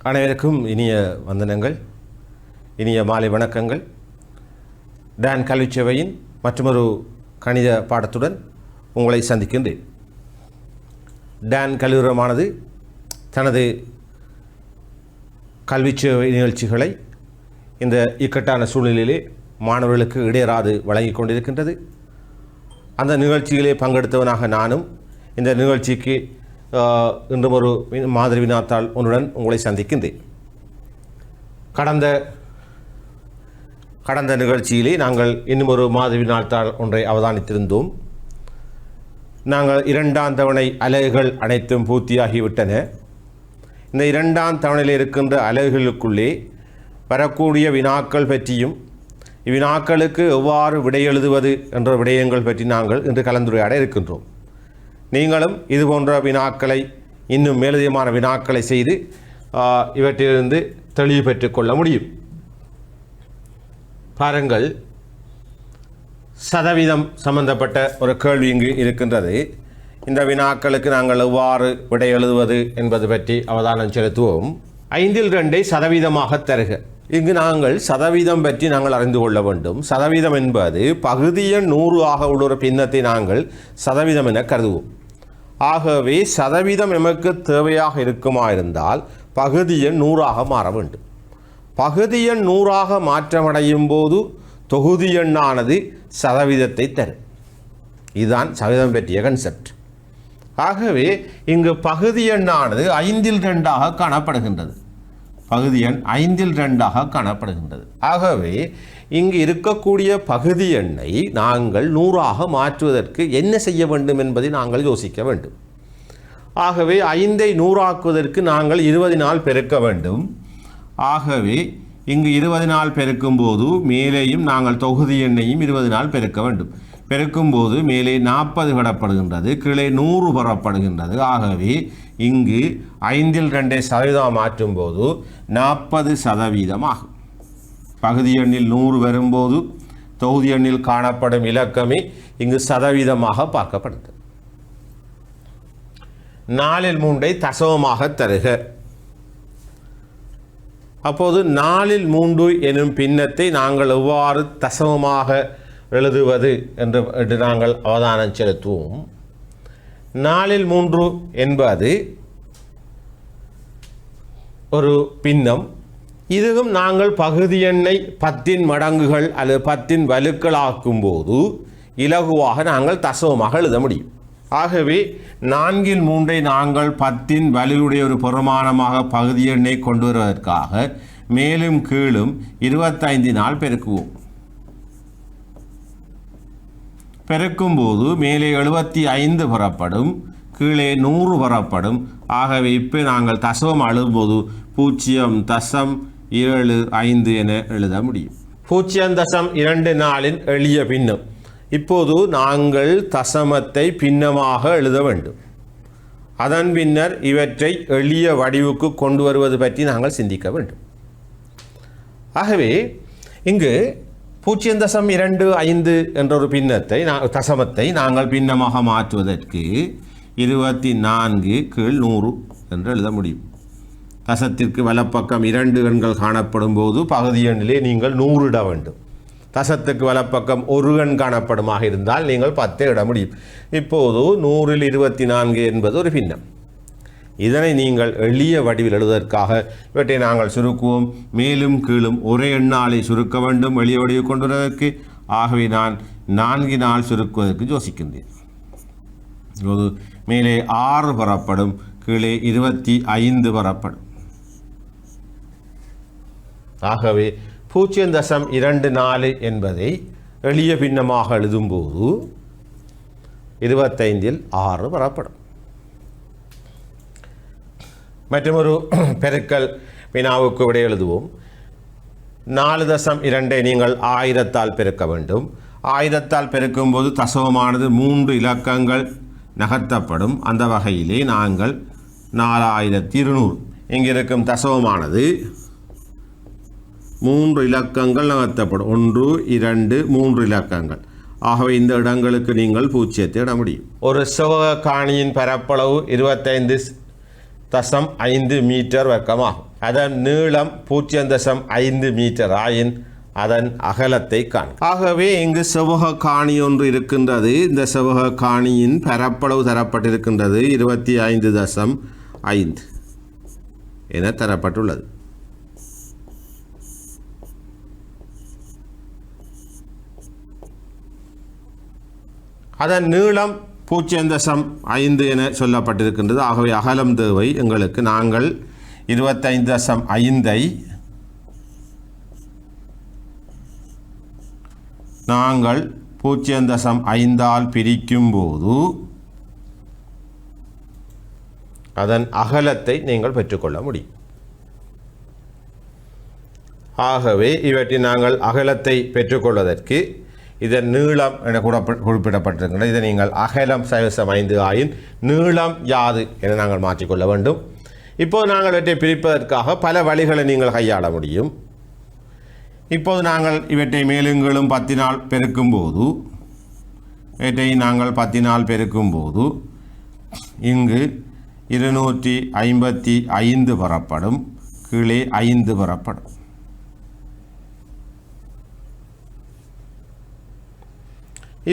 அனைவருக்கும் இனிய வந்தனங்கள், இனிய மாலை வணக்கங்கள். டான் கல்விச்சேவையின் மற்றொரு கணித பாடத்துடன் உங்களை சந்திக்கின்றேன். டான் கல்லூரமானது தனது கல்விச்சேவை நிகழ்ச்சிகளை இந்த இக்கட்டான சூழ்நிலையிலே மாணவர்களுக்கு இடையராது வழங்கி கொண்டிருக்கின்றது. அந்த நிகழ்ச்சியிலே பங்கெடுத்தவனாக நானும் இந்த நிகழ்ச்சிக்கு இன்றும் ஒரு மாதிரி வினாத்தாள் ஒன்றுடன் உங்களை சந்திக்கின்றேன். கடந்த நிகழ்ச்சியிலே நாங்கள் இன்னும் ஒரு மாதிரி வினாத்தாள் ஒன்றை அவதானித்திருந்தோம். நாங்கள் 2ஆம் தவணை அலகுகள் அனைத்தும் பூர்த்தியாகிவிட்டன. இந்த 2ஆம் தவணையில் இருக்கின்ற அலகுகளுக்குள்ளே வரக்கூடிய வினாக்கள் பற்றியும் இவ்வினாக்களுக்கு எவ்வாறு விடை எழுதுவது என்ற விடயங்கள் பற்றி நாங்கள் இன்று கலந்துரையாட இருக்கின்றோம். நீங்களும் இது போன்ற வினாக்களை இன்னும் மேலதிகமான வினாக்களை செய்து இவற்றிலிருந்து தெளிவு பெற்றுக்கொள்ள முடியும். பாருங்கள், சதவீதம் சம்பந்தப்பட்ட ஒரு கேள்வி இங்கு இருக்கின்றது. இந்த வினாக்களுக்கு நாங்கள் எவ்வாறு விடை எழுதுவது என்பது பற்றி அவதானம் செலுத்துவோம். 5/2 சதவீதமாக தருக. இங்கு நாங்கள் சதவீதம் பற்றி நாங்கள் அறிந்து கொள்ள வேண்டும். சதவீதம் என்பது பகுதிய 100 ஆக உள்ள ஒரு பின்னத்தை நாங்கள் சதவீதம் என கருதுவோம். ஆகவே சதவீதம் நமக்கு தேவையாக இருக்குமா இருந்தால் பகுதிய 100 மாற வேண்டும். பகுதிய 100 மாற்றமடையும் போது தொகுதி எண்ணானது சதவீதத்தை தரும். இதுதான் சதவீதம் பற்றிய கன்செப்ட். ஆகவே இங்கு பகுதி எண்ணானது 5/2 காணப்படுகின்றது. பகுதி எண் 5/2 காணப்படுகின்றது. ஆகவே இங்கு இருக்கக்கூடிய பகுதி எண்ணை நாங்கள் 100 மாற்றுவதற்கு என்ன செய்ய வேண்டும் என்பதை நாங்கள் யோசிக்க வேண்டும். ஆகவே 5ஐ 100 ஆக்குவதற்கு நாங்கள் 20 பெருக்க வேண்டும். ஆகவே இங்கு 20 பெருக்கும் போது மேலேயும் நாங்கள் தொகுதி எண்ணையும் 20 பெருக்க வேண்டும். பெருக்கும்போது மேலே 40 விடப்படுகின்றது, கீழே 100 பெறப்படுகின்றது. ஆகவே இங்கு 5/2 சதவீதம் மாற்றும் போது 40% ஆகும். பகுதி எண்ணில் 100 வரும்போது தொகுதி எண்ணில் காணப்படும் இலக்கமே இங்கு சதவீதமாக பார்க்கப்படுகிறது. 4/3 தசமமாக தருக. அப்போது 4/3 எனும் பின்னத்தை நாங்கள் எவ்வாறு தசமமாக எழுதுவது என்று நாங்கள் அவதானம் செலுத்துவோம். 4/3 என்பது ஒரு பின்னம். இதுவும் நாங்கள் பகுதி எண்ணை 10 மடங்குகள் அல்லது 10 வலுக்களாக்கும் போது இலகுவாக நாங்கள் தசமமாக எழுத முடியும். ஆகவே 4/3 நாங்கள் 10 வலுவுடைய ஒரு பெருமானமாக பகுதி எண்ணை கொண்டு வருவதற்காக மேலும் கீழும் 25 பெருக்குவோம். பெருக்கும்போது மேலே 75 பெறப்படும், கீழே 100 பெறப்படும். ஆகவே இப்போ நாங்கள் தசமம் எழுதும்போது 0.75 என எழுத முடியும். 0.24 எளிய பின்னம். இப்போது நாங்கள் தசமத்தை பின்னமாக எழுத வேண்டும். அதன் பின்னர் இவற்றை எளிய வடிவுக்கு கொண்டு வருவது பற்றி நாங்கள் சிந்திக்க வேண்டும். ஆகவே இங்கு 0.25 என்ற ஒரு பின்னத்தை தசமத்தை நாங்கள் பின்னமாக மாற்றுவதற்கு 24 கீழ் 100 என்று எழுத முடியும். தசத்திற்கு வலப்பக்கம் 2 எண்கள் காணப்படும் போது பகுதி எண்ணிலே நீங்கள் 100 இட வேண்டும். தசத்துக்கு வலப்பக்கம் 1 எண் காணப்படுமாக இருந்தால் நீங்கள் 10 இட முடியும். இப்போது 100ல் 24 என்பது ஒரு பின்னம். இதனை நீங்கள் எளிய வடிவில் எழுதுவதற்காக இவற்றை நாங்கள் சுருக்குவோம். மேலும் கீழும் ஒரே எண்ணாலை சுருக்க வேண்டும் எளிய வடிவு கொண்டு வருவதற்கு. ஆகவே நான் 4 சுருக்குவதற்கு யோசிக்கின்றேன். இப்போது மேலே 6 பெறப்படும், கீழே 25 பெறப்படும். ஆகவே 0.24 என்பதை எளிய பின்னமாக எழுதும்போது 25ல் 6 பெறப்படும். மற்றொரு பெருக்கல் வினாவுக்கு விடை எழுதுவோம். 4.2 நீங்கள் 1000 பெருக்க வேண்டும். 1000 பெருக்கும்போது தசமமானது 3 இலக்கங்கள் நகர்த்தப்படும். அந்த வகையிலே நாங்கள் 4200 இங்கே இருக்கும் தசமமானது 3 இலக்கங்கள் நகர்த்தப்படும். 1, 2, 3 இலக்கங்கள். ஆகவே இந்த இடங்களுக்கு நீங்கள் 0 இட முடியும். ஒரு செவ்வக காணியின் பரப்பளவு 25.5 மீட்டர் வர்க்கமாகும். அதன் நீளம் 0.5 மீட்டர் ஆயின் அதன் அகலத்தை காண். ஆகவே இங்கு செவ்வக காணி ஒன்று இருக்கின்றது. இந்த செவ்வக காணியின் பரப்பளவு தரப்பட்டிருக்கின்றது 25.5 என தரப்பட்டுள்ளது. அதன் நீளம் 0.5 என சொல்லப்பட்டிருக்கின்றது. ஆகவே அகலம் தேவை எங்களுக்கு. நாங்கள் 25.5 நாங்கள் 0.5 பிரிக்கும் போது அதன் அகலத்தை நீங்கள் பெற்றுக்கொள்ள முடியும். ஆகவே இவற்றை நாங்கள் அகலத்தை பெற்றுக்கொள்வதற்கு இதன் நீளம் என கூட குறிப்பிடப்பட்டிருக்கின்றது. இதை நீங்கள் அகலம் 5 ஆயின் நீளம் யாது என நாங்கள் மாற்றிக்கொள்ள வேண்டும். இப்போது நாங்கள் இவற்றை பிரிப்பதற்காக பல வழிகளை நீங்கள் கையாள முடியும். இப்போது நாங்கள் இவற்றை மேலுங்களும் 10 பெருக்கும்போது இவற்றை நாங்கள் 10 பெருக்கும்போது இங்கு 255 பெறப்படும், கீழே 5 பெறப்படும்.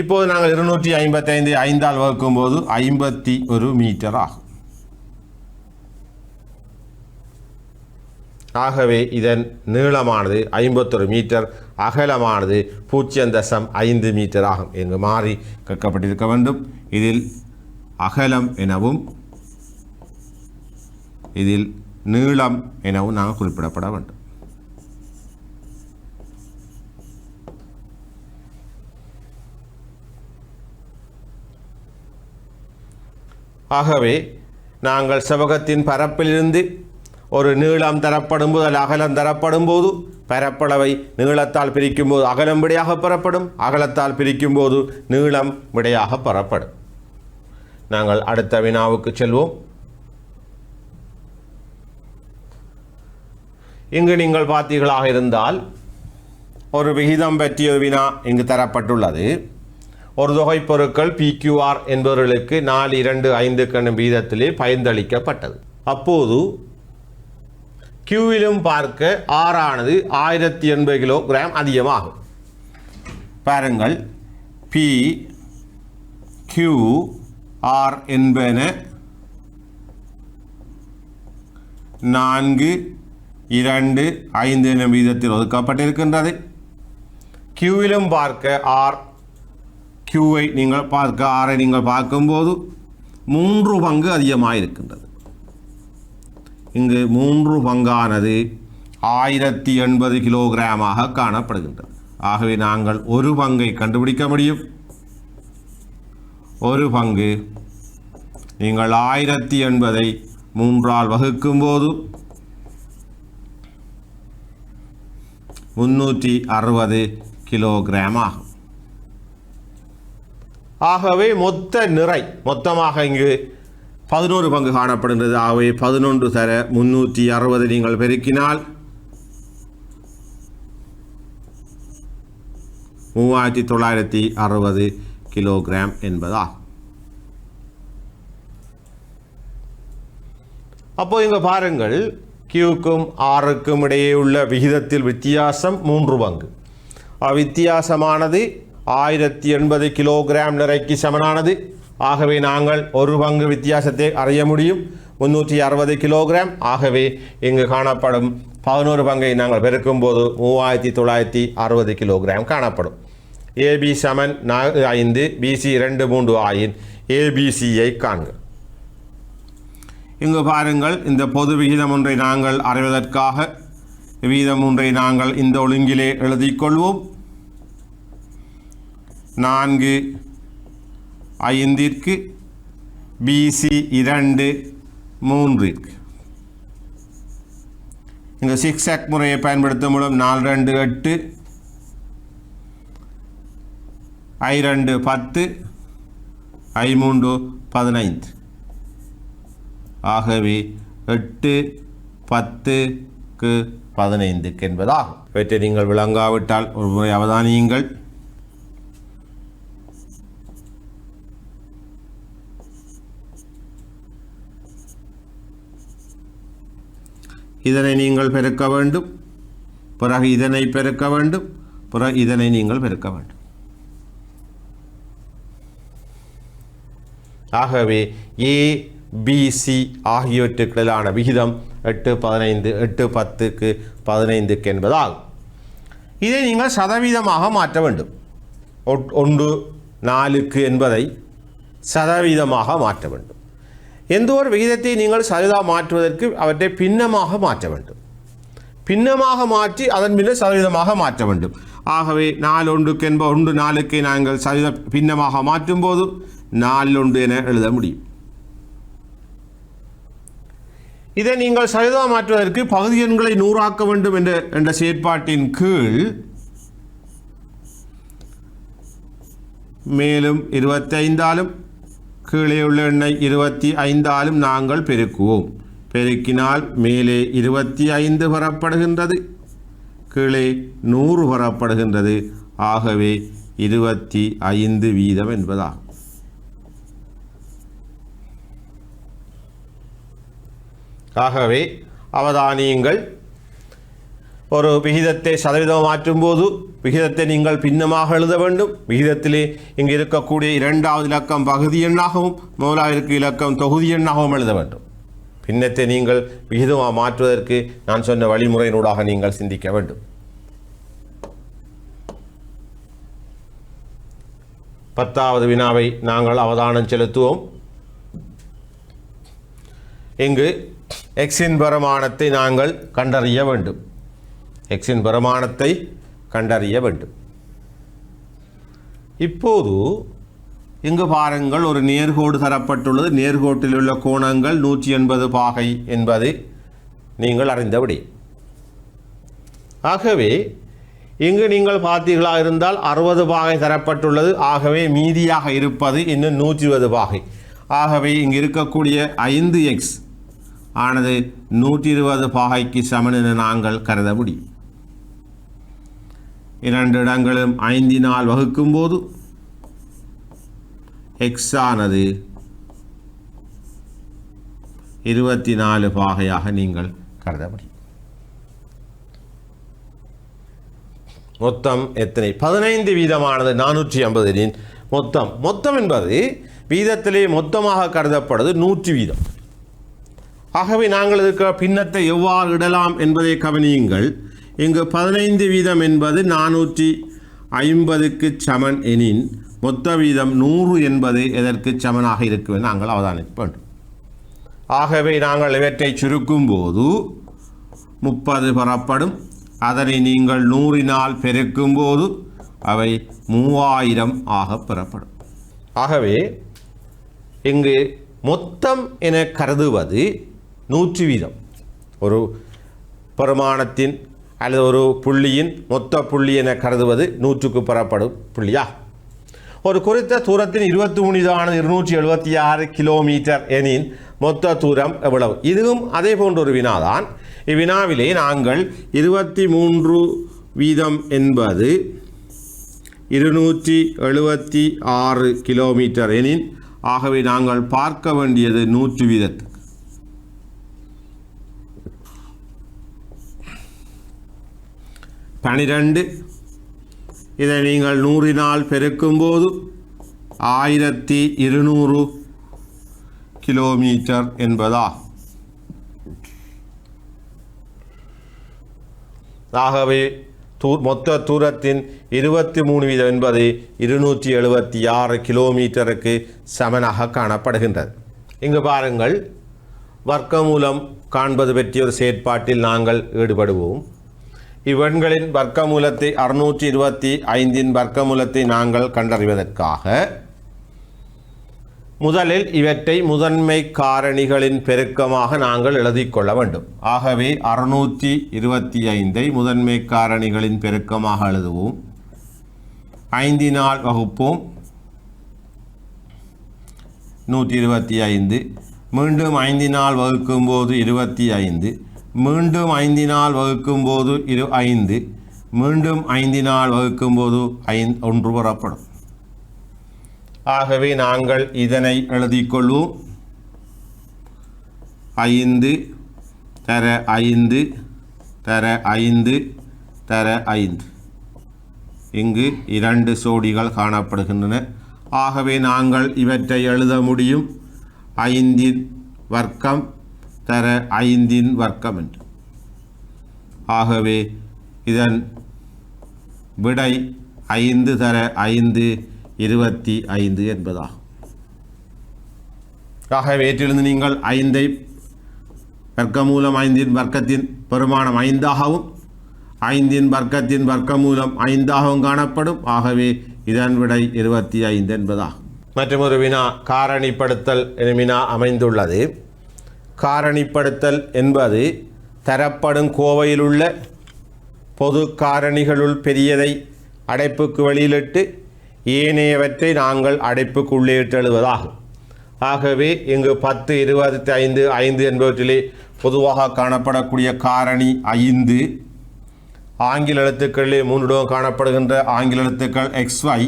இப்போது நாங்கள் 255 5 வகுக்கும்போது 51 மீட்டர் ஆகும். ஆகவே இதன் நீளமானது 51 மீட்டர், அகலமானது 0.5 மீட்டர் ஆகும். இங்கு மாறி கேட்கப்பட்டிருக்க வேண்டும். இதில் அகலம் எனவும் இதில் நீளம் எனவும் நாங்கள் குறிப்பிடப்பட வேண்டும். ஆகவே நாங்கள் செவ்வகத்தின் பரப்பிலிருந்து ஒரு நீளம் தரப்படும் போது அல்ல அகலம் தரப்படும் போது பரப்பளவை நீளத்தால் பிரிக்கும் போது அகலம் விடையாக பெறப்படும், அகலத்தால் பிரிக்கும் போது நீளம் விடையாக பெறப்படும். நாங்கள் அடுத்த வினாவுக்கு செல்வோம். இங்கு நீங்கள் பார்த்தீர்களாக இருந்தால் ஒரு விகிதம் பற்றிய வினா இங்கு தரப்பட்டுள்ளது. ஒரு தொகை பொருட்கள் PQR என்பவர்களுக்கு 425 என்னும் வீதத்திலே பகிர்ந்தளிக்கப்பட்டது. அப்போது Qவிலும் பார்க்க R ஆனது 1080 கிலோகிராம் அதிகமாகும். பாருங்கள், PQR என்பன 4, 2, 5 எனும் வீதத்தில் ஒதுக்கப்பட்டிருக்கின்றது. Qவிலும் பார்க்க R Qவை நீங்கள் பார்க்க R நீங்கள் பார்க்கும்போது 3 பங்கு அதிகமாக இருக்கின்றது. இங்கு 3 பங்கானது 1080 கிலோகிராமாக காணப்படுகின்றது. ஆகவே நாங்கள் ஒரு பங்கை கண்டுபிடிக்க முடியும். ஒரு பங்கு நீங்கள் 1080 3ஆல் வகுக்கும்போது 360 கிலோகிராம் ஆகும். ஆகவே மொத்த நிறை மொத்தமாக இங்கு 11 பங்கு காணப்படுகிறது. ஆகவே 11 தர 360 நீங்கள் பெருக்கினால் 3960 கிலோகிராம் என்பதாகும். அப்போ இங்க பாருங்கள், Qக்கும் Rக்கும் இடையே உள்ள விகிதத்தில் வித்தியாசம் 3 பங்கு. வித்தியாசமானது 1080 கிலோகிராம் நிறைக்கு சமனானது. ஆகவே நாங்கள் ஒரு பங்கு வித்தியாசத்தை அறிய முடியும், 360 கிலோகிராம். ஆகவே இங்கு காணப்படும் 11 பங்கை நாங்கள் பெருக்கும் போது 3960 கிலோகிராம் காணப்படும். AB சமன் 5, BC 2, 3 ஆயின் ABCயை காண்க. இங்கு பாருங்கள், இந்த பொது விகிதம் ஒன்றை நாங்கள் அறிவதற்காக விகிதம் ஒன்றை நாங்கள் இந்த ஒழுங்கிலே எழுதிக்கொள்வோம். 4, 5ற்கு BC 2, 3ற்கு இங்கு சிக்ஸாக் முறையை பயன்படுத்த மூலம் 4, 2, 8, I2 10, I3 15. ஆகவே 8, 10க்கு 15 என்பதாகும். இவற்றை நீங்கள் விளங்காவிட்டால் ஒரு முறை அவதானியுங்கள். இதனை நீங்கள் பெருக்க வேண்டும், பிறகு இதனை பெருக்க வேண்டும், பிறகு இதனை நீங்கள் பெருக்க வேண்டும். ஆகவே ABC ஆகியவற்றுக்கிடையிலான விகிதம் 8:15 8:10க்கு 15க்கு என்பதாகும். இதை நீங்கள் சதவீதமாக மாற்ற வேண்டும். 1:4க்கு என்பதை சதவீதமாக மாற்ற வேண்டும். எந்த ஒரு விகிதத்தை நீங்கள் சதவீதமாக மாற்றுவதற்கு அவற்றை பின்னமாக மாற்ற வேண்டும். பின்னமாக மாற்றி அதன் பின்னர் சதவீதமாக மாற்ற வேண்டும். ஆகவே 4:1 என்ப 1:4க்கு நாங்கள் சதவீத பின்னமாக மாற்றும் போது 4:1 என எழுத முடியும். இதை நீங்கள் சதவீதமாக மாற்றுவதற்கு பகுதி எண்களை 100 ஆக்க வேண்டும் என்ற செயற்பாட்டின் கீழ் மேலும் 25ஆலும் கீழே உள்ள எண்ணை 25ஆலும் நாங்கள் பெருக்குவோம். பெருக்கினால் மேலே 25 பெறப்படுகின்றது, கீழே 100 பெறப்படுகின்றது. ஆகவே 25 வீதம் என்பதாகும். ஆகவே அவதானியுங்கள், ஒரு விகிதத்தை சதவீதம் மாற்றும் போது விகிதத்தை நீங்கள் பின்னமாக எழுத வேண்டும். விகிதத்திலே இங்கு இருக்கக்கூடிய 2வது இலக்கம் பகுதி எண்ணாகவும் 1வது இலக்கம் தொகுதி எண்ணாகவும் எழுத வேண்டும். பின்னத்தை நீங்கள் விகிதமாக மாற்றுவதற்கு நான் சொன்ன வழிமுறையினூடாக நீங்கள் சிந்திக்க வேண்டும். 10வது வினாவை நாங்கள் அவதானம் செலுத்துவோம். இங்கு எக்ஸின் பிரமாணத்தை நாங்கள் கண்டறிய வேண்டும். எக்ஸின் பிரமாணத்தை கண்டறிய வேண்டும். இப்போது இங்கு பாருங்கள், ஒரு நேர்கோடு தரப்பட்டுள்ளது. நேர்கோட்டில் உள்ள கோணங்கள் 180 பாகை என்பது நீங்கள் அறிந்தபடி. ஆகவே இங்கு நீங்கள் பார்த்தீர்களாக இருந்தால் 60 பாகை தரப்பட்டுள்ளது. ஆகவே மீதியாக இருப்பது இன்னும் 120 பாகை. ஆகவே இங்கு இருக்கக்கூடிய 5x ஆனது 120 பாகைக்கு சமன் என நாங்கள் கருத முடியும். 2 இடங்களும் 5ஆல் வகுக்கும் போது x ஆனது 24 பாகையாக நீங்கள் கருத முடியும். மொத்தம் எத்தனை? 15 வீதமானது 450 மொத்தம் என்பது வீதத்திலே மொத்தமாக கருதப்படுவது 100 வீதம். ஆகவே நாங்கள் இருக்கிற பின்னத்தை எவ்வாறு இடலாம் என்பதை கவனியுங்கள். இங்கு 15 வீதம் என்பது 450க்கு சமன் எனின் மொத்த வீதம் 100 என்பது எதற்கு சமனாக இருக்கும் என நாங்கள் அவதானிக்க வேண்டும். ஆகவே நாங்கள் இவற்றை சுருக்கும் போது 30 பெறப்படும். அதனை நீங்கள் 100னால் பெருக்கும் போது அவை 3000 ஆக பெறப்படும். ஆகவே இங்கு மொத்தம் என கருதுவது 100 வீதம். ஒரு பிரமாணத்தின் அல்லது ஒரு புள்ளியின் மொத்த புள்ளி என கருதுவது 100க்கு பெறப்படும் புள்ளியா. ஒரு குறித்த தூரத்தின் 23 276 கிலோமீட்டர் எனின் மொத்த தூரம் எவ்வளவு? இதுவும் அதே போன்ற ஒரு வினாதான். இவ்வினாவிலே நாங்கள் 23 வீதம் என்பது 276 கிலோமீட்டர் எனின், ஆகவே நாங்கள் பார்க்க வேண்டியது 100 வீதத்துக்கு. பன்னிரண்டு இதை நீங்கள் 100னால் பெருக்கும் போது 1200 கிலோமீட்டர் என்பதா. ஆகவே மொத்த தூரத்தின் 23 வீதம் என்பது 276 கிலோமீட்டருக்கு சமனாக காணப்படுகின்றது. இங்கு பாருங்கள், வர்க்கமூலம் காண்பது பற்றிய ஒரு செயற்பாட்டில் நாங்கள் ஈடுபடுவோம். இவ்வெண்களின் வர்க்கமூலத்தை 625 வர்க்கமூலத்தை நாங்கள் கண்டறிவதற்காக முதலில் இவற்றை முதன்மை காரணிகளின் பெருக்கமாக நாங்கள் எழுதிக்கொள்ள வேண்டும். ஆகவே 625 முதன்மை காரணிகளின் பெருக்கமாக எழுதுவோம். 5னால் வகுப்போம். 125. மீண்டும் 5னால் வகுக்கும் போது 25. மீண்டும் 5னால் வகுக்கும் போது 5. மீண்டும் 5னால் வகுக்கும் போது 1 பெறப்படும். ஆகவே நாங்கள் இதனை எழுதிக்கொள்வோம். 5 தர 5 தர 5 தர 5. இங்கு 2 சோடிகள் காணப்படுகின்றன. ஆகவே நாங்கள் இவற்றை எழுத முடியும் 5 வர்க்கம் தர 5 வர்க்கம் என்று. ஆகவே இதன் விடை 5 தர 5 25 என்பதாகும். ஆகவே இதிலிருந்து நீங்கள் 5 வர்க்கமூலம் 5 வர்க்கத்தின் பெருமானம் 5 ஆகவும் 5 வர்க்கத்தின் வர்க்கமூலம் 5 ஆகவும் காணப்படும். ஆகவே இதன் விடை 25 என்பதாகும். மற்றொரு வினா காரணிப்படுத்தல் எனும் வினா அமைந்துள்ளது. காரணிப்படுத்தல் என்பது தரப்படும் கோவையில் உள்ள பொது காரணிகளுள் பெரியதை அடைப்புக்கு வெளியிலிட்டு ஏனையவற்றை நாங்கள் அடைப்புக்கு உள்ளே இட்டு எழுதுவதாகும். ஆகவே இங்கு 10, 25, 5 என்பவற்றிலே பொதுவாக காணப்படக்கூடிய காரணி 5. ஆங்கில எழுத்துக்களிலே 3 இடம் காணப்படுகின்ற ஆங்கில எழுத்துக்கள் XY.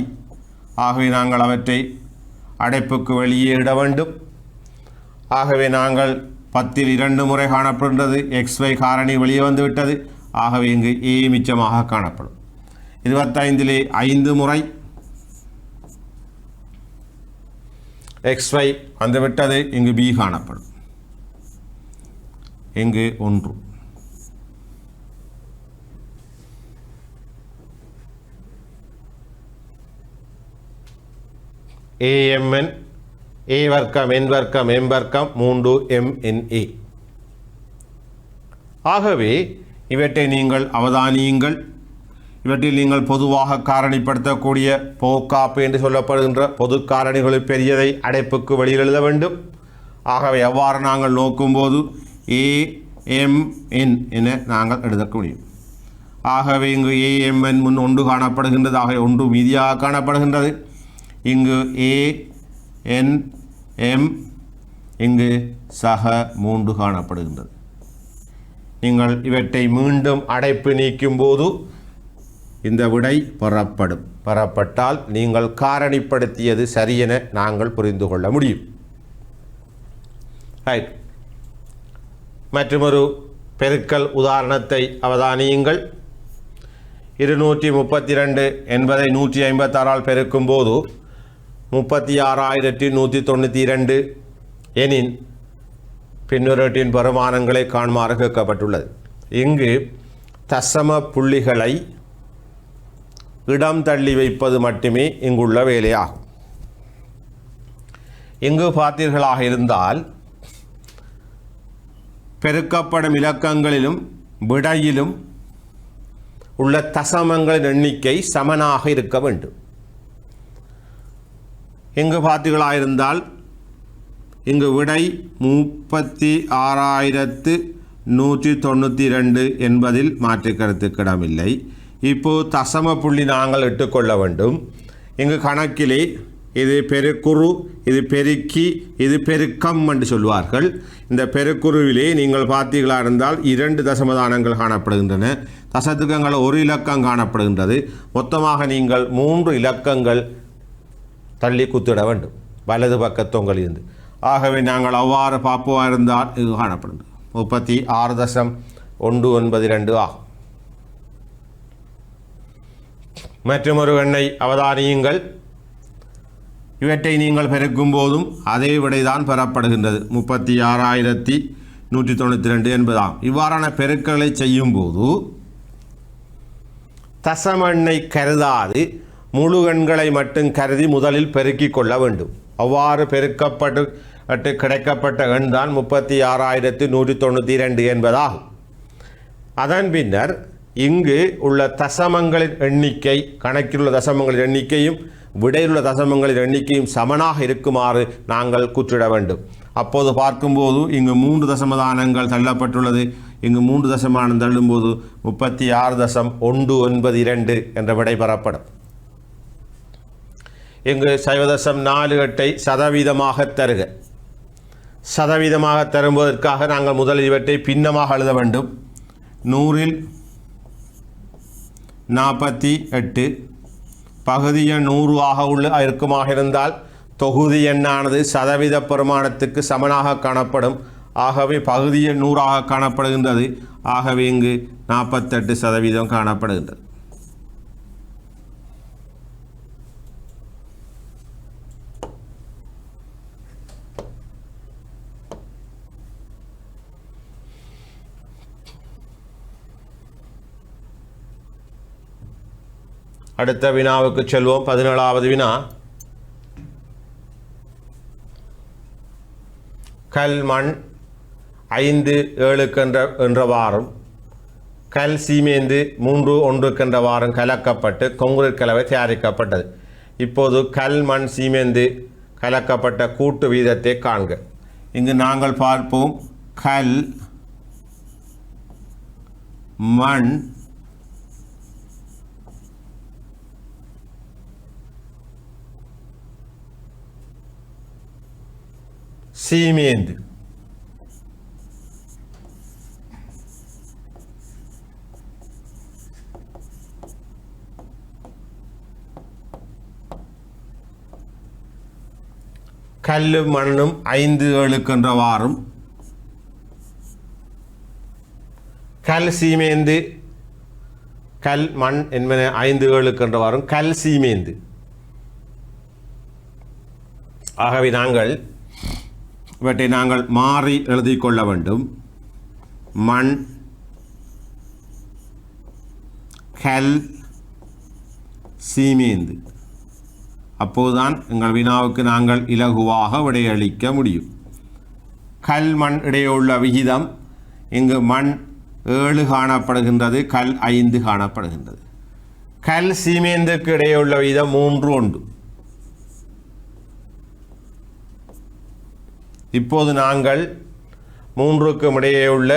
ஆகவே நாங்கள் அவற்றை அடைப்புக்கு வெளியே இட வேண்டும். ஆகவே நாங்கள் 10இல் 2 முறை காணப்படுகின்றது. XY காரணி வெளியே வந்துவிட்டது. ஆகவே இங்கு A மிச்சமாக காணப்படும். 25இலே 5 முறை XY வந்துவிட்டது. இங்கு B காணப்படும். இங்கு 1. AMN A வர்க்கம் N வர்க்கம் M வர்க்கம் 3MNA. ஆகவே இவற்றை நீங்கள் அவதானியுங்கள். இவற்றில் நீங்கள் பொதுவாக காரணிப்படுத்தக்கூடிய போக்காப்பு என்று சொல்லப்படுகின்ற பொது காரணிகளில் பெரியதை அடைப்புக்கு வெளியில் எழுத வேண்டும். ஆகவே எவ்வாறு நாங்கள் நோக்கும்போது AMN என நாங்கள் எழுத முடியும். ஆகவே இங்கு AMN முன் 1 காணப்படுகின்றது. ஆகவே 1 மீதியாக காணப்படுகின்றது. இங்கு ANM இங்கு சக 3 காணப்படுகின்றது. நீங்கள் இவற்றை மீண்டும் அடைப்பு நீக்கும் போது இந்த விடை பெறப்பட்டால் நீங்கள் காரணிப்படுத்தியது சரியென நாங்கள் புரிந்து கொள்ள முடியும். ரைட். மற்றொரு பெருக்கல் உதாரணத்தை அவதானியுங்கள். 232 என்பதை 156ஆல் பெருக்கும் போது 36,192 எனின் பின்வருவற்றின் பெருமானங்களை காணுமாறு கேட்கப்பட்டுள்ளது. இங்கு தசம புள்ளிகளை இடம் தள்ளி வைப்பது மட்டுமே இங்குள்ள வேலையாகும். இங்கு பார்த்தீர்களாக இருந்தால் பெருக்கப்படும் இலக்கங்களிலும் விடையிலும் உள்ள தசமங்களின் எண்ணிக்கை சமனாக இருக்க வேண்டும். இங்கு பார்த்தீர்களாக இருந்தால் இங்கு விடை 36,192 என்பதில் மாற்று கருத்துக்கிடமில்லை. இப்போது தசம புள்ளி நாங்கள் இட்டுக்கொள்ள வேண்டும். இங்கு கணக்கிலே இது பெருக்குறு, இது பெருக்கி, இது பெருக்கம் என்று சொல்வார்கள். இந்த பெருக்குருவிலே நீங்கள் பார்த்தீர்களாக இருந்தால் 2 தசமதானங்கள் காணப்படுகின்றன. தசத்துக்கங்கள் 1 இலக்கம் காணப்படுகின்றது. மொத்தமாக நீங்கள் 3 இலக்கங்கள் தள்ளி குத்திட வேண்டும் வலது பக்கத்தொங்கலிருந்து. ஆகவே நாங்கள் அவ்வாறு பார்ப்போம் இருந்தால் இது காணப்படுகிறது 36.192 ஆகும். மற்றொரு எண்ணை அவதானியுங்கள். இவற்றை நீங்கள் பெருக்கும் போதும் அதே விடைதான் பெறப்படுகின்றது 36,192 என்பதாகும். இவ்வாறான பெருக்களை செய்யும் போது தசமெண்ணை கருதாது முழு எண்களை மட்டும் கருதி முதலில் பெருக்கிக் கொள்ள வேண்டும். அவ்வாறு பெருக்கப்பட்டு கிடைக்கப்பட்ட எண் தான் 36,192 என்பதாகும். அதன் பின்னர் இங்கு உள்ள தசமங்களின் எண்ணிக்கை, கணக்கில் உள்ள தசமங்களின் எண்ணிக்கையும் விடையிலுள்ள தசமங்களின் எண்ணிக்கையும் சமனாக இருக்குமாறு நாங்கள் கூற்றிட வேண்டும். அப்போது பார்க்கும்போது இங்கு 3 தசமதானங்கள் தள்ளப்பட்டுள்ளது. இங்கு 3 தசமானம் தள்ளும்போது 36.192 என்ற விடை பெறப்படும். இங்கு 0.48 சதவீதமாக தருக. சதவீதமாக தருவதற்காக நாங்கள் முதலில் இவற்றை பின்னமாக எழுத வேண்டும். 100இல் 48 பகுதி எண் 100 ஆக இருக்குமாக இருந்தால் தொகுதி எண்ணானது சதவீத பெருமானத்துக்கு சமனாக காணப்படும். ஆகவே பகுதியை 100ஆக காணப்படுகின்றது. ஆகவே இங்கு 48% காணப்படுகின்றது. அடுத்த வினாவுக்கு செல்வோம். 17வது வினா. கல் மண் 5 7 என்றவாறும் கல் சீமேந்து 3 1 கலக்கப்பட்டு கொங்கிரீட் கலவை தயாரிக்கப்பட்டது. இப்போது கல் மண் சீமேந்து கலக்கப்பட்ட கூட்டு வீதத்தை காண்க. இங்கு நாங்கள் பார்ப்போம் கல் மண் சீமேந்து கல்லும் மண்ணும் 5 7 என்றவாறும் கல் சீமேந்து கல் மண் என்பன 5 7 என்றவாறும் கல் சீமேந்து. ஆகவே இவற்றை நாங்கள் மாறி எழுதிக் கொள்ள வேண்டும். மண் கல் சீமேந்து. அப்போதுதான் எங்கள் வினாவுக்கு நாங்கள் இலகுவாக விடையளிக்க முடியும். கல் மண் இடையுள்ள விகிதம் இங்கு மண் 7 காணப்படுகின்றது, கல் 5 காணப்படுகின்றது. கல் சீமேந்துக்கு இடையுள்ள விகிதம் 3 1. இப்போது நாங்கள் 3க்கும் இடையே உள்ள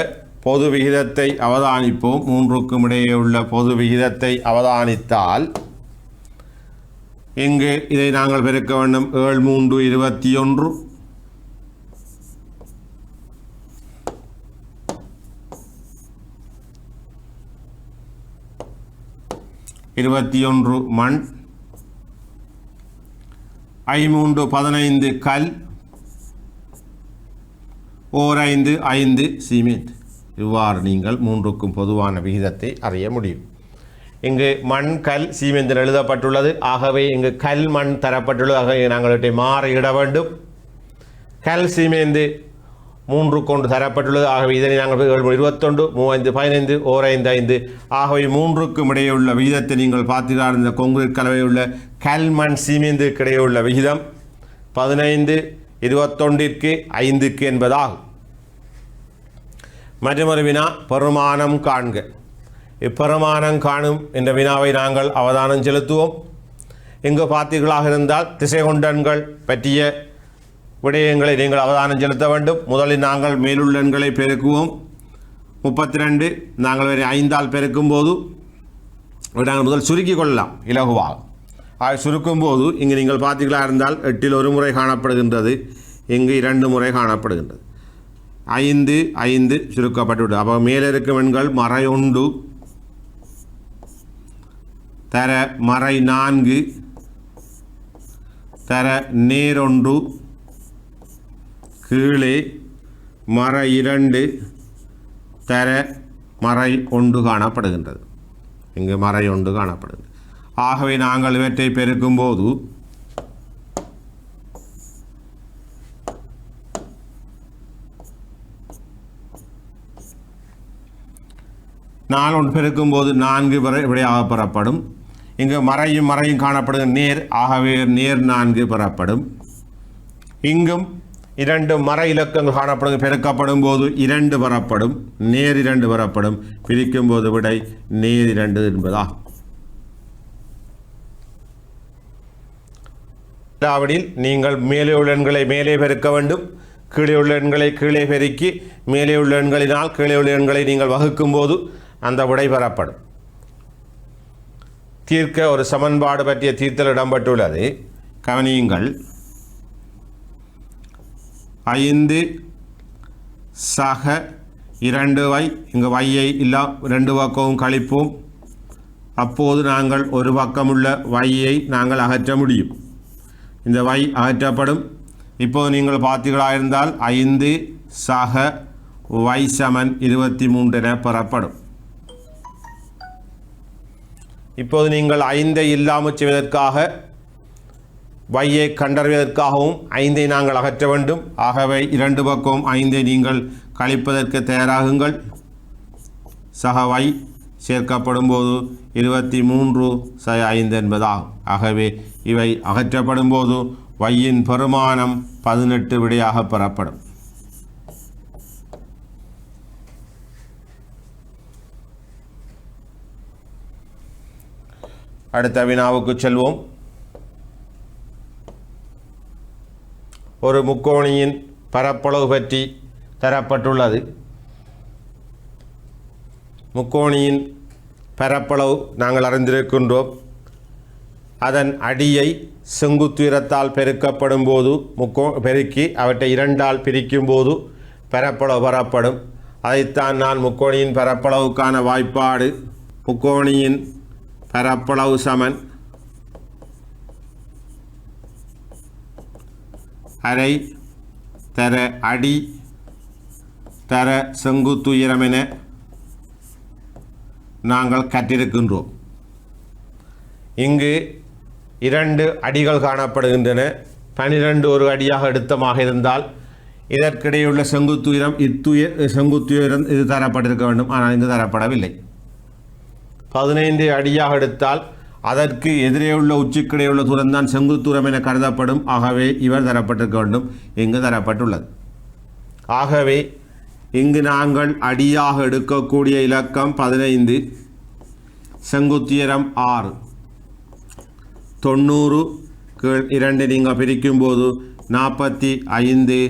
பொது விகிதத்தை அவதானிப்போம். 3க்கும் இடையே உள்ள பொது விகிதத்தை அவதானித்தால் இங்கு இதை நாங்கள் பெருக்க வேண்டும். 7 3 21 21 மண், 3 15 கல், 5 5 சிமெண்ட். இவ்வாறு நீங்கள் 3க்கும் பொதுவான விகிதத்தை அறிய முடியும். இங்கு மண் கல் சீமெந்தில் எழுதப்பட்டுள்ளது. ஆகவே இங்கு கல் மண் தரப்பட்டுள்ளது. ஆகவே நாங்கள் இவற்றை மாறியிட வேண்டும். கல் சீமெந்து 3 கொண்டு தரப்பட்டுள்ளது. ஆகவே இதனை நாங்கள் 21 35 15 5 5. ஆகவே 3க்கும் இடையே உள்ள விகிதத்தை நீங்கள் பார்த்தீர்கள். இந்த கொங்கிரீட் கலவையுள்ள கல் மண் சீமெந்துக்கு இடையே உள்ள விகிதம் 15 21க்கு 5க்கு என்பதாகும். மற்றொரு வினா, பெருமானம் காண்க. இப்பெருமானம் காணும் என்ற வினாவை நாங்கள் அவதானம் செலுத்துவோம். இங்கு பார்த்தீர்களாக இருந்தால் திசை கொண்டன்கள் பற்றிய விடயங்களை நீங்கள் அவதானம் செலுத்த வேண்டும். முதலில் நாங்கள் மேலுள்ள எண்களை பெருக்குவோம். 32 நாங்கள் வேறு 5ஆல் பெருக்கும் போது நாங்கள் முதல் சுருக்கி கொள்ளலாம் இலகுவாக. சுருக்கும் போது இங்கு நீங்கள் பார்த்தீர்களாக இருந்தால் 8இல் 1 முறை காணப்படுகின்றது, இங்கு 2 முறை காணப்படுகின்றது. 5 5 சுருக்கப்பட்டு. அப்போ மேலே இருக்கும் எண்கள் மறை 1 தர மறை 4 தர நேர் 1 கீழே மறை 2 தர மறை 1 காணப்படுகின்றது. இங்கு மறை 1 காணப்படுகிறது. ஆகவே நாங்கள் இவற்றை பெருக்கும்போது 4 பெருக்கும்போது 4 வரை விடையாக பெறப்படும். இங்கு மறையும் காணப்படுகிற நேர். ஆகவே நேர் 4 பெறப்படும். இங்கும் 2 மறை இலக்கங்கள் காணப்படும். பெருக்கப்படும் போது 2 பெறப்படும், நேர் 2 பெறப்படும். பிரிக்கும் போது விடை நேர் 2 என்பதாகும். அதாவது நீங்கள் மேலே உள்ள எண்களை மேலே பெருக்க வேண்டும், கீழே உள்ள எண்களை கீழே பெருக்கி மேலே உள்ள எண்களினால் கீழே உள்ள எண்களை நீங்கள் வகுக்கும் போது அந்த விடை பெறப்படும். தீர்க்க ஒரு சமன்பாடு பற்றிய தீர்த்தல் இடம்பெற்றுள்ளது. கவனியுங்கள். 5 சக 2y, இங்கு yயை இல்லை 2 பக்கமும் கழிப்போம். அப்போது நாங்கள் ஒரு பக்கமுள்ள yயை நாங்கள் அகற்ற முடியும். இந்த y அகற்றப்படும். இப்போது நீங்கள் பார்த்தீர்களாக இருந்தால் 5 சக y சமன் 23 என பெறப்படும். இப்போது நீங்கள் 5ஐ இல்லாமல் செய்வதற்காக y கண்டறிவதற்காகவும் 5ஐ நாங்கள் அகற்ற வேண்டும். ஆகவே இரண்டு பக்கம் 5ஐ நீங்கள் கழிப்பதற்கு தயாராகுங்கள். சக y சேர்க்கப்படும் போது 23/5 என்பதாகும். ஆகவே இவை அகற்றப்படும் போது yயின் பெருமானம் 18 விடையாக பெறப்படும். அடுத்த வினாவுக்கு செல்வோம். ஒரு முக்கோணியின் பரப்பளவு பற்றி தரப்பட்டுள்ளது. முக்கோணியின் பரப்பளவு நாங்கள் அறிந்திருக்கின்றோம். அதன் அடியை செங்குத்துயரத்தால் பெருக்கப்படும் போது பெருக்கி அவற்றை இரண்டால் பிரிக்கும் போது பரப்பளவு பெறப்படும். அதைத்தான் நான் முக்கோணியின் பரப்பளவுக்கான வாய்ப்பாடு முக்கோணியின் பரப்பளவு சமன் அரை தர அடி தர செங்குத்துயரம் என நாங்கள் கற்றிருக்கின்றோம். இங்கு 2 அடிகள் காணப்படுகின்றன. 12 ஒரு அடியாக எடுத்தமாக இருந்தால் இதற்கிடையுள்ள செங்குத்துயரம் செங்குத்துயரம் இது தரப்பட்டிருக்க வேண்டும். ஆனால் இங்கு தரப்படவில்லை. 15 அடியாக எடுத்தால் அதற்கு எதிரே உள்ள உச்சிக்கிடையே உள்ள தூரம்தான் செங்குத்தூரம் என கருதப்படும். ஆகவே இவர் தரப்பட்டிருக்க வேண்டும். இங்கு தரப்பட்டுள்ளது. ஆகவே இங்கு நாங்கள் அடியாக எடுக்கக்கூடிய இலக்கம் 15, செங்குத்துயரம் 6, 90 கீழ் 2 நீங்கள் பிரிக்கும்போது 45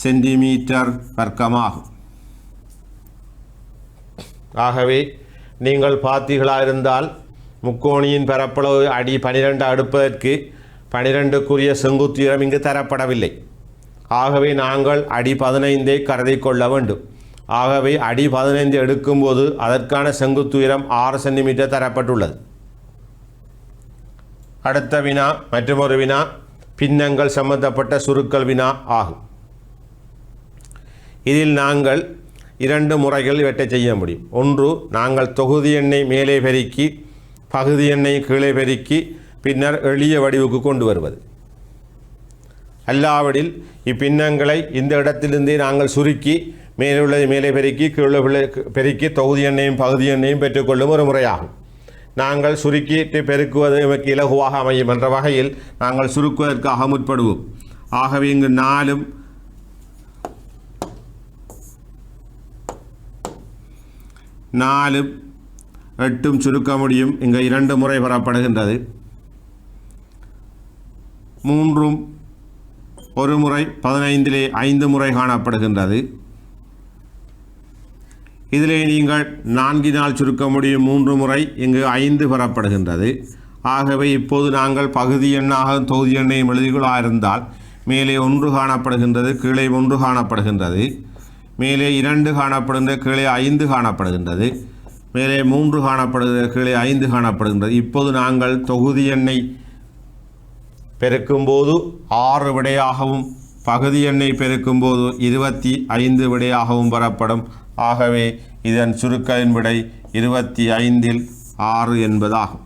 சென்டிமீட்டர் வர்க்கமாகும். ஆகவே நீங்கள் பார்த்தீர்களாக இருந்தால் முக்கோணியின் பரப்பளவு அடி 12 அடுப்பதற்கு 12க்குரிய செங்குத்துயரம் இங்கு தரப்படவில்லை. ஆகவே நாங்கள் அடி 15ஐ கருதி கொள்ள வேண்டும். ஆகவே அடி 15 எடுக்கும்போது அதற்கான செங்குத்துயரம் 6 சென்டிமீட்டர் தரப்பட்டுள்ளது. அடுத்த வினா மற்றொரு வினா பின்னங்கள் சம்பந்தப்பட்ட சுருக்கல் வினா ஆகும். இதில் நாங்கள் 2 முறைகள் இவற்றை செய்ய முடியும். ஒன்று, நாங்கள் தொகுதி எண்ணை மேலே பெருக்கி பகுதி எண்ணை கீழே பெருக்கி பின்னர் எளிய வடிவுக்கு கொண்டு வருவது. அல்லாவிடில் இப்பின்னங்களை இந்த இடத்திலிருந்தே நாங்கள் சுருக்கி மேலுள்ளதை மேலே பெருக்கி கீழே பெருக்கி தொகுதி எண்ணையும் பகுதி எண்ணையும் பெற்றுக்கொள்ளும் ஒரு முறையாகும். நாங்கள் சுருக்கிட்டு பெருக்குவது நமக்கு இலகுவாக அமையும் என்ற வகையில் நாங்கள் சுருக்குவதற்காக முற்படுவோம். ஆகவே இங்கு 4 8 சுருக்க முடியும். இங்கே 2 முறை பெறப்படுகின்றது. 3 ஒரு முறை 15 5 முறை காணப்படுகின்றது. இதிலே நீங்கள் 4 சுருக்க முடியும் 3 முறை. இங்கு 5 பெறப்படுகின்றது. ஆகவே இப்போது நாங்கள் பகுதி எண்ணாக தொகுதி எண்ணையும் எழுதிகளாக இருந்தால் மேலே 1 காணப்படுகின்றது, கீழே 1 காணப்படுகின்றது, மேலே 2 காணப்படுகின்றது, கீழே 5 காணப்படுகின்றது, மேலே 3 காணப்படுகிறது, கீழே 5 காணப்படுகின்றது. இப்போது நாங்கள் தொகுதி எண்ணை பெருக்கும்போது 6 விடையாகவும் பகுதி எண்ணை பெருக்கும்போது 25 விடையாகவும் பெறப்படும். ஆகவே இதன் சுருக்கின் விடை 25 6 என்பதாகும்.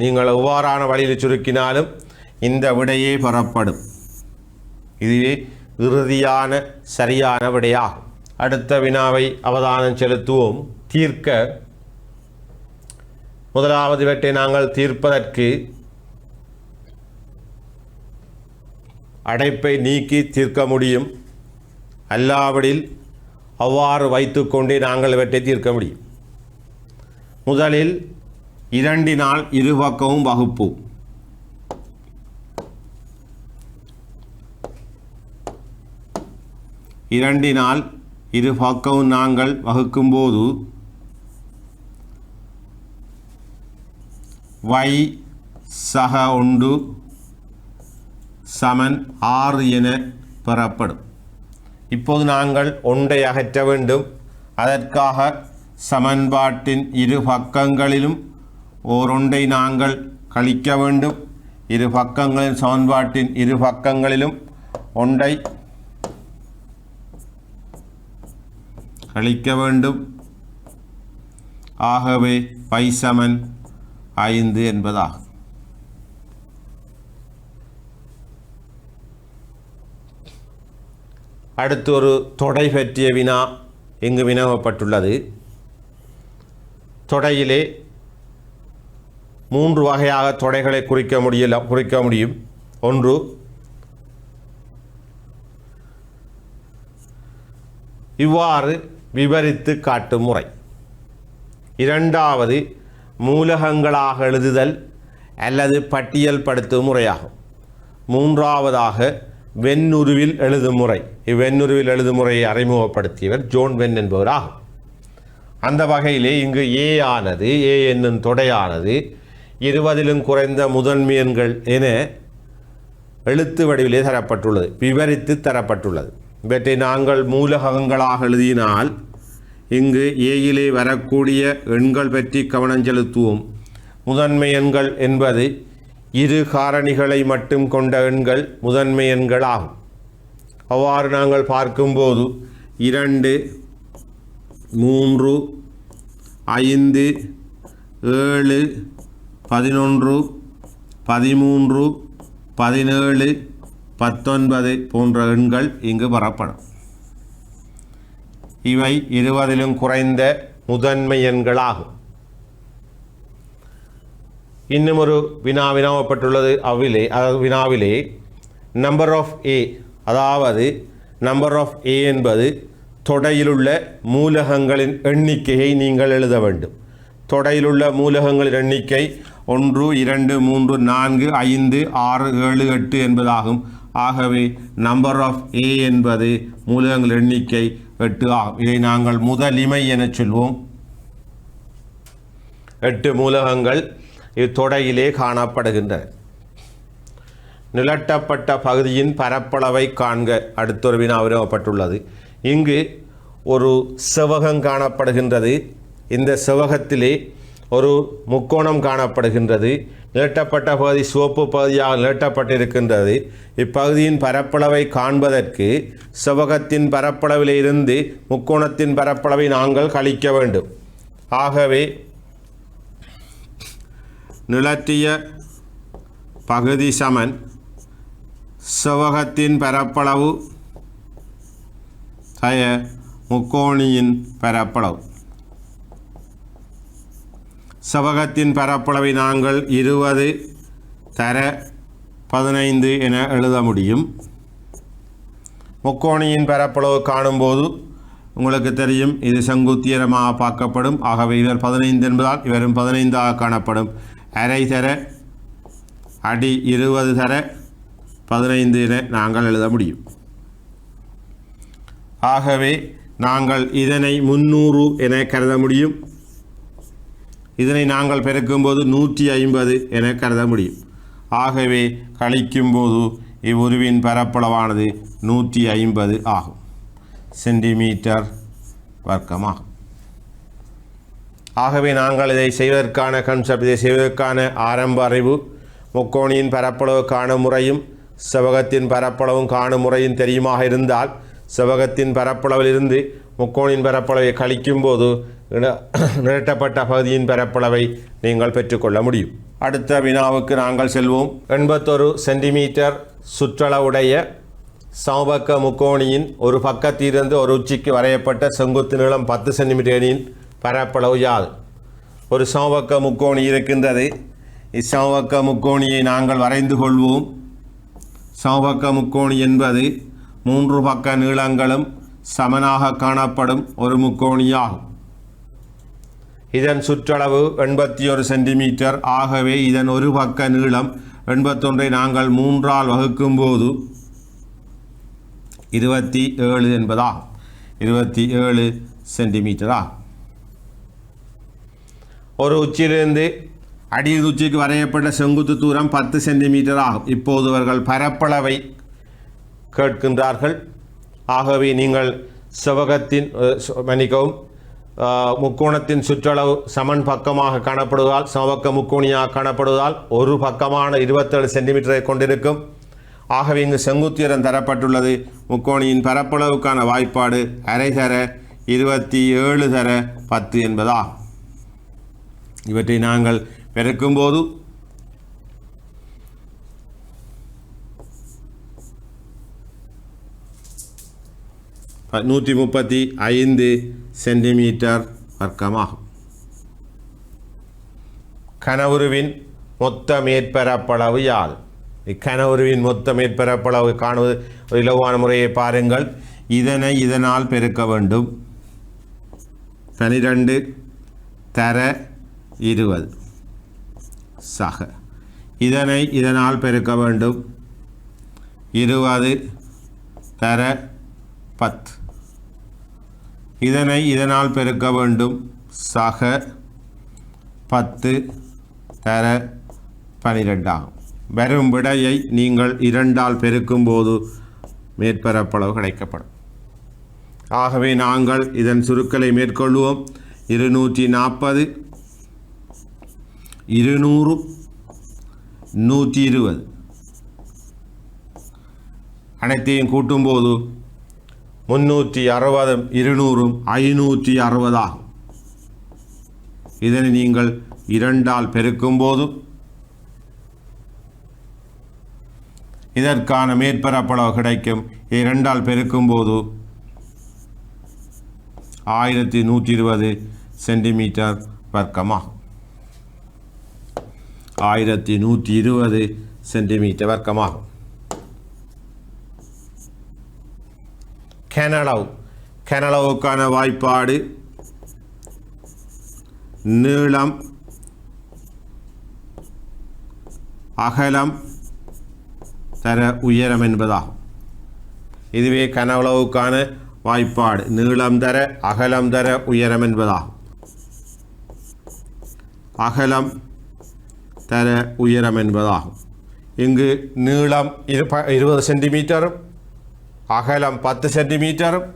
நீங்கள் எவ்வாறான வழியில் சுருக்கினாலும் இந்த விடையே பெறப்படும். இதுவே இறுதியான சரியான விடையாகும். அடுத்த வினாவை அவதானம் செலுத்துவோம். தீர்க்க முதலாவது இவற்றை நாங்கள் தீர்ப்பதற்கு அடைப்பை நீக்கி தீர்க்க முடியும். அல்லாவிடில் அவ்வாறு வைத்துக்கொண்டே நாங்கள் இவற்றை தீர்க்க முடியும். முதலில் 2 இரு பக்கமும் வகுப்போம். 2 இரு பக்கமும் நாங்கள் வகுக்கும்போது y சக 1 சமன் 6 என பெறப்படும். இப்போது நாங்கள் 1ஐ அகற்ற வேண்டும். அதற்காக சமன்பாட்டின் இரு பக்கங்களிலும் ஓரொன்றை நாங்கள் கழிக்க வேண்டும். இரு பக்கங்களின் சமன்பாட்டின் இரு பக்கங்களிலும் ஒன்றை கழிக்க வேண்டும். ஆகவே பை சமன் 5 என்பதாகும். அடுத்து ஒரு தொடை பற்றிய வினா இங்கு வினவப்பட்டுள்ளது. தொடையிலே 3 வகையாக தொடைகளை குறிக்க முடியும். ஒன்று இவ்வாறு விவரித்து காட்டும் முறை. இரண்டாவது மூலகங்களாக எழுதுதல் அல்லது பட்டியல் படுத்தும் முறையாகும். மூன்றாவதாக வெண்ணுருவில் எழுதும் முறை. இவ்வெண்ணுருவில் எழுதும் முறையை அறிமுகப்படுத்தியவர் ஜோன் வென் என்பவர் ஆகும். அந்த வகையிலே இங்கு ஏ என்னும் தொடையானது 20லும் குறைந்த முதன்மை எண்கள் என எழுத்து வடிவிலே தரப்பட்டுள்ளது, விவரித்து தரப்பட்டுள்ளது. இவற்றை நாங்கள் மூலகங்களாக எழுதினால் இங்கு ஏயிலே வரக்கூடிய எண்கள் பற்றி கவனம் செலுத்துவோம். முதன்மை எண்கள் என்பது 2 காரணிகளை மட்டும் கொண்ட எண்கள் முதன்மை எண்கள் ஆகும். அவ்வாறு நாங்கள் பார்க்கும்போது 2, 3, 5, 7, 11, 13, 17, 19 போன்ற எண்கள் இங்கு வரப்படும். இவை 20லும் குறைந்த முதன்மை எண்களாகும். இன்னும் ஒரு வினாவப்பட்டுள்ளது. வினாவிலே நம்பர் ஆஃப் ஏ, அதாவது நம்பர் ஆஃப் ஏ என்பது தொடையிலுள்ள மூலகங்களின் எண்ணிக்கையை நீங்கள் எழுத வேண்டும். தொடையிலுள்ள மூலகங்களின் எண்ணிக்கை 1, 2, 3, 4, 5, 6, 7, 8 என்பதாகும். ஆகவே நம்பர் ஆஃப் ஏ என்பது மூலகங்கள் எண்ணிக்கை 8 ஆகும். இதை நாங்கள் முதலிமை என சொல்வோம். 8 மூலகங்கள் இத்தொடையிலே காணப்படுகின்றன. நிலட்டப்பட்ட பகுதியின் பரப்பளவை காண்க. அடுத்தொரு வினா வினவப்பட்டுள்ளது. இங்கு ஒரு செவ்வகம் காணப்படுகின்றது. இந்த செவ்வகத்திலே ஒரு முக்கோணம் காணப்படுகின்றது. நிலட்டப்பட்ட பகுதி சிவப்பு பகுதியாக நிலட்டப்பட்டிருக்கின்றது. இப்பகுதியின் பரப்பளவை காண்பதற்கு செவ்வகத்தின் பரப்பளவில் இருந்து முக்கோணத்தின் பரப்பளவை நாங்கள் கழிக்க வேண்டும். ஆகவே நிலற்றிய பகுதி சமன் செவ்வகத்தின் பரப்பளவு முக்கோணியின் பரப்பளவு. செவ்வகத்தின் பரப்பளவை நாங்கள் 20 தர 15 என எழுத முடியும். முக்கோணியின் பரப்பளவு காணும்போது உங்களுக்கு தெரியும், இது செங்குத்தியரமாக பார்க்கப்படும். ஆகவே இவர் 15 என்பதால் இவரும் 15ஆக காணப்படும். அரை தர அடி 20 தர 15 என நாங்கள் எழுத முடியும். ஆகவே நாங்கள் இதனை 300 என கருத முடியும். இதனை நாங்கள் பெருக்கும்போது 150 என கருத முடியும். ஆகவே கழிக்கும்போது இவ்வுருவின் பரப்பளவானது 150 ஆகும், சென்டிமீட்டர் வர்க்கமாகும். ஆகவே நாங்கள் இதை செய்வதற்கான கன்செப்ட், இதை செய்வதற்கான ஆரம்ப அறிவு முக்கோணியின் பரப்பளவு காணும் முறையும் செவ்வகத்தின் பரப்பளவும் காணும் முறையும் தெரியுமாக இருந்தால் செவ்வகத்தின் பரப்பளவிலிருந்து முக்கோணின் பரப்பளவை கழிக்கும்போது நிரட்டப்பட்ட பகுதியின் பரப்பளவை நீங்கள் பெற்றுக்கொள்ள முடியும். அடுத்த வினாவுக்கு நாங்கள் செல்வோம். 81 சென்டிமீட்டர் சுற்றளவுடைய சமபக்க முக்கோணியின் ஒரு பக்கத்திலிருந்து ஒரு உச்சிக்கு வரையப்பட்ட செங்குத்து நீளம் 10 சென்டிமீட்டரின் பரப்பளவு யாது? ஒரு சமபக்க முக்கோணி இருக்கின்றது. இச்சமபக்க முக்கோணியை நாங்கள் வரைந்து கொள்வோம். சமபக்க முக்கோணி என்பது 3 பக்க நீளங்களும் சமனாக காணப்படும் ஒரு முக்கோணியாகும். இதன் சுற்றளவு 81 சென்டிமீட்டர். ஆகவே இதன் ஒரு பக்க நீளம் 81 நாங்கள் 3ஆல் வகுக்கும்போது 27 என்பதாகும். 27 சென்டிமீட்டரா. ஒரு உச்சியிலிருந்து அடி உச்சிக்கு வரையப்பட்ட செங்குத்து தூரம் 10 சென்டிமீட்டர் ஆகும். இப்போது அவர்கள் பரப்பளவை கேட்கின்றார்கள். ஆகவே நீங்கள் செவ்வகத்தின் முக்கோணத்தின் சுற்றளவு சமன் பக்கமாக காணப்படுவதால் சமபக்க முக்கோணியாக காணப்படுவதால் ஒரு பக்கமான 27 சென்டிமீட்டரை கொண்டிருக்கும். ஆகவே இங்கு செங்குத்துயரம் தரப்பட்டுள்ளது. முக்கோணியின் பரப்பளவுக்கான வாய்ப்பாடு அரை தர 27 தர 10 என்பதாகும். இவற்றை நாங்கள் பெருக்கும்போது 135 சென்டிமீட்டர் வர்க்கமாகும். கனவுருவின் மொத்த மேற்பரப்பளவு யாது? இக்கனவுருவின் மொத்த மேற்பரப்பளவு காணுவது ஒரு இலகுவான முறையை பாருங்கள். இதனால் பெருக்க வேண்டும். 12 தர 20 சக. இதனால் பெருக்க வேண்டும். 20 தர 10. இதனால் பெருக்க வேண்டும். சக 10 தர 12 ஆகும். வரும் விடையை நீங்கள் 2ஆல் பெருக்கும்போது மேற்பரப்பளவு கிடைக்கப்படும். ஆகவே நாங்கள் இதன் சுருக்கலை மேற்கொள்வோம். 240 200 120 அனைத்தையும் கூட்டும்போது 360 200 560 ஆகும். இதனை நீங்கள் 2ஆல் பெருக்கும்போது இதற்கான மேற்பரப்பளவு கிடைக்கும். 2ஆல் பெருக்கும்போது 1120 சென்டிமீட்டர் வர்க்கமாகும். 1120 சென்டிமீட்டர் வர்க்கமாகும். கனளவுக்கான வாய்ப்பாடு நீளம் அகலம் தர உயரம் என்பதாகும். இதுவே கனளவுக்கான வாய்ப்பாடு நீளம் தர அகலம் தர உயரம் என்பதாகும். அகலம் தர உயரம் என்பதாகும். இங்கு நீளம் 20 சென்டிமீட்டரும் அகலம் 10 சென்டிமீட்டரும்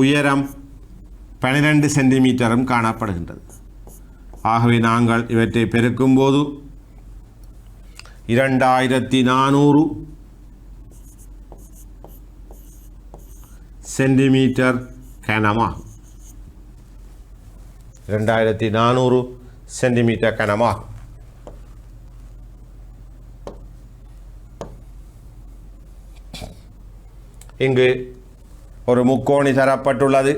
உயரம் 12 சென்டிமீட்டரும் காணப்படுகின்றது. ஆகவே நாங்கள் இவற்றை பெருக்கும்போது 2400 சென்டிமீட்டர் கனமாகும். 2400 சென்டிமீட்டர் கனமாகும். இங்கு ஒரு முக்கோணி தரப்பட்டுள்ளது.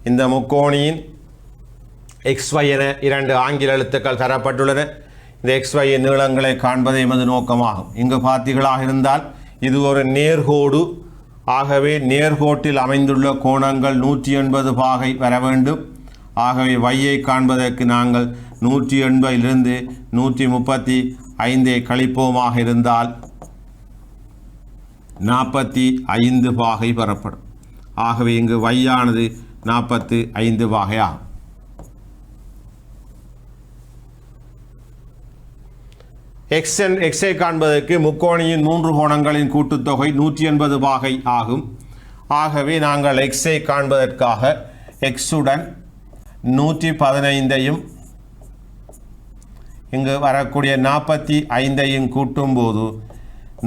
இந்த முக்கோணியின் XY என 2 ஆங்கில எழுத்துக்கள் தரப்பட்டுள்ளன. இந்த XY நீளங்களை காண்பது எமது நோக்கமாகும். இங்கு பார்த்தீர்களாக இருந்தால் இது ஒரு நேர்கோடு. ஆகவே நேர்கோட்டில் அமைந்துள்ள கோணங்கள் 180 பாகை வர வேண்டும். ஆகவே Yயை காண்பதற்கு நாங்கள் 180 135 கழிப்போமாக இருந்தால் 45 பாகை பெறப்படும். ஆகவே இங்கு Y ஆனது 45 பாகையாகும். Xஐ காண்பதற்கு முக்கோணியின் 3 கோணங்களின் கூட்டுத்தொகை 180 பாகை ஆகும். ஆகவே நாங்கள் Xஐ காண்பதற்காக Xுடன் 115ஐயும் இங்கு வரக்கூடிய 45ஐயும் கூட்டும்போது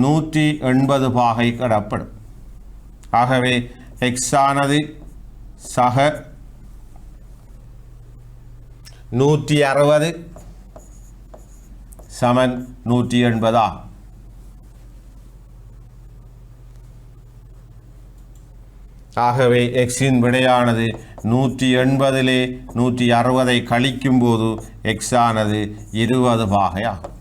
180 பாகை கடப்படும். ஆகவே X ஆனது சக 160 சமன் 180 ஆகும். ஆகவே Xின் விடையானது 180 160ஐ கழிக்கும் போது X ஆனது 20 பாகை ஆகும்.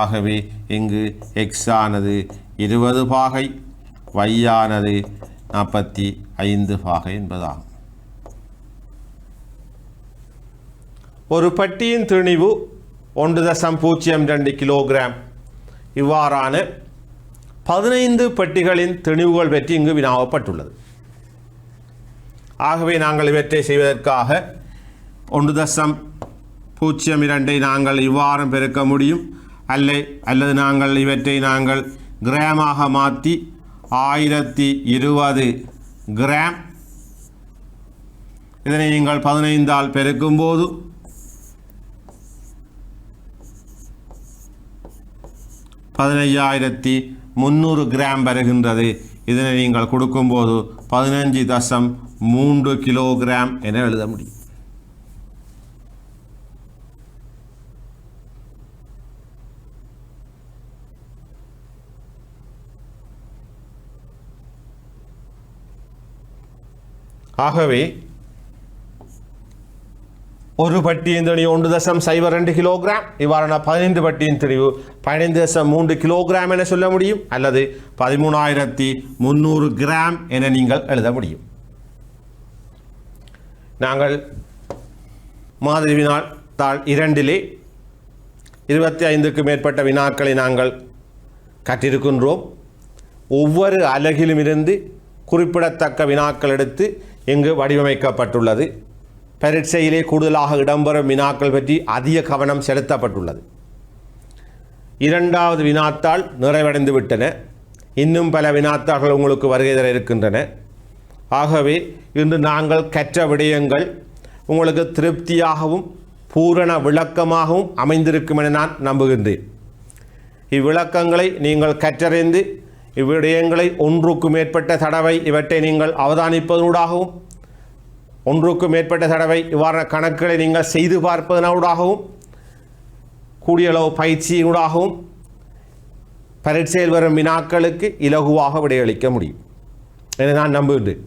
ஆகவே இங்கு X ஆனது 20 பாகை, Y ஆனது 45 பாகை என்பதாகும். ஒரு பட்டியின் திணிவு 1.02 கிலோகிராம். இவ்வாறான 15 பெட்டிகளின் திணிவுகள் பற்றி இங்கு வினாவப்பட்டுள்ளது. ஆகவே நாங்கள் இவற்றை செய்வதற்காக 1.02ஐ நாங்கள் இவ்வாறு பெருக்க முடியும். அல்லது நாங்கள் இவற்றை நாங்கள் கிராமாக மாற்றி 1020 கிராம், இதனை நீங்கள் 15ஆல் பெருக்கும்போது 15,300 கிராம் வருகின்றது. இதனை நீங்கள் கொடுக்கும்போது 15.3 கிலோகிராம் என எழுத முடியும். ஆகவே ஒரு பட்டியின் திணிவு 1.02 கிலோகிராம், இவ்வாறான 15 பட்டியின் திணிவு 15.3 கிலோகிராம் என சொல்ல முடியும், அல்லது 13,300 கிராம் என நீங்கள் எழுத முடியும். நாங்கள் மாதிரி வினாத்தாள் 2 25க்கும் மேற்பட்ட வினாக்களை நாங்கள் கற்றிருக்கின்றோம். ஒவ்வொரு அலகிலும் இருந்து குறிப்பிடத்தக்க வினாக்கள் எடுத்து இங்கு வடிவமைக்கப்பட்டுள்ளது. பரீட்சையிலே கூடுதலாக இடம்பெறும் வினாக்கள் பற்றி அதிக கவனம் செலுத்தப்பட்டுள்ளது. 2வது வினாத்தாள் நிறைவடைந்து விட்டன. இன்னும் பல வினாத்தாள்கள் உங்களுக்கு வருகை தர இருக்கின்றன. ஆகவே இன்று நாங்கள் கற்ற விடயங்கள் உங்களுக்கு திருப்தியாகவும் பூரண விளக்கமாகவும் அமைந்திருக்கும் என நான் நம்புகின்றேன். இவ்விளக்கங்களை நீங்கள் கற்றறிந்து இவ்விடயங்களை ஒன்றுக்கு மேற்பட்ட தடவை இவற்றை நீங்கள் அவதானிப்பதனூடாகவும், ஒன்றுக்கு மேற்பட்ட தடவை இவ்வாறான கணக்குகளை நீங்கள் செய்து பார்ப்பதனூடாகவும், கூடிய அளவு பயிற்சியினூடாகவும் பரீட்சையில் வரும் வினாக்களுக்கு இலகுவாக விடையளிக்க முடியும் என நான் நம்புகின்றேன்.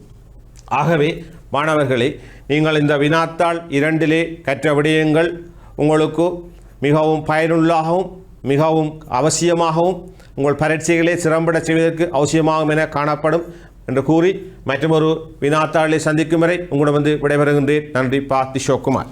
ஆகவே மாணவர்களே, நீங்கள் இந்த வினாத்தாள் 2 கற்ற விடயங்கள் உங்களுக்கு மிகவும் பயனுள்ளதாகவும் மிகவும் அவசியமாகவும் உங்கள் பரீட்சைகளை சிறம்பட செய்வதற்கு அவசியமாகும் என காணப்படும் என்று கூறி மற்றொரு வினாத்தாளை சந்திக்கும் வரை உங்களிடம் விடைபெறுகின்றேன். நன்றி. பா. திஷோக்குமார்.